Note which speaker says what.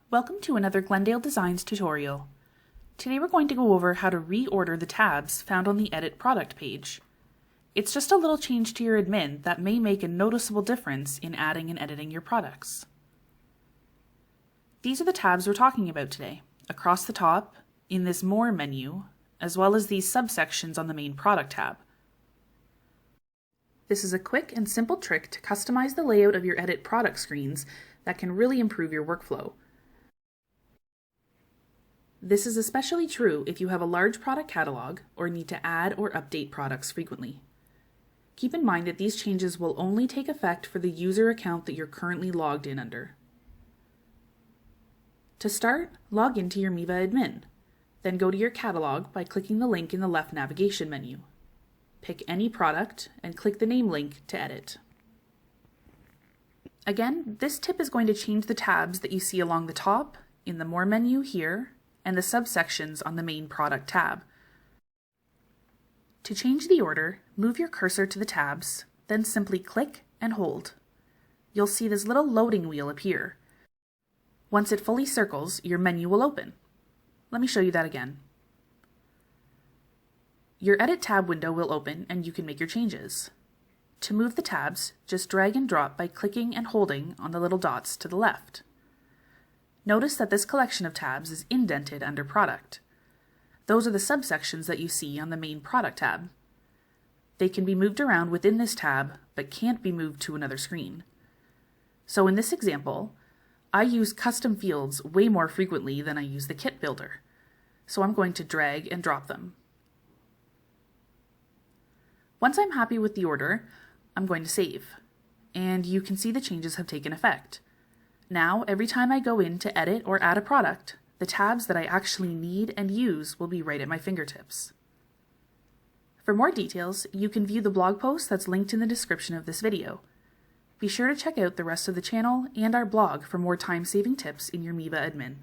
Speaker 1: Welcome to another Glendale Designs tutorial. Today we're going to go over how to reorder the tabs found on the Edit Product page. It's just a little change to your admin that may make a noticeable difference in adding and editing your products. These are the tabs we're talking about today, across the top, in this More menu, as well as these subsections on the main Product tab. This is a quick and simple trick to customize the layout of your Edit product screens that can really improve your workflow. This is especially true if you have a large product catalog or need to add or update products frequently. Keep in mind that these changes will only take effect for the user account that you're currently logged in under. To start, log into your Miva admin. Then go to your catalog by clicking the link in the left navigation menu. Pick any product and click the name link to edit. Again, this tip is going to change the tabs that you see along the top, in the More menu here, and the subsections on the main Product tab. To change the order, move your cursor to the tabs, then simply click and hold. You'll see this little loading wheel appear. Once it fully circles, your menu will open. Let me show you that again. Your Edit tab window will open and you can make your changes. To move the tabs, just drag and drop by clicking and holding on the little dots to the left. Notice that this collection of tabs is indented under Product. Those are the subsections that you see on the main Product tab. They can be moved around within this tab, but can't be moved to another screen. So in this example, I use custom fields way more frequently than I use the kit builder. So I'm going to drag and drop them. Once I'm happy with the order, I'm going to save. And you can see the changes have taken effect. Now, every time I go in to edit or add a product, the tabs that I actually need and use will be right at my fingertips. For more details, you can view the blog post that's linked in the description of this video. Be sure to check out the rest of the channel and our blog for more time-saving tips in your Miva admin.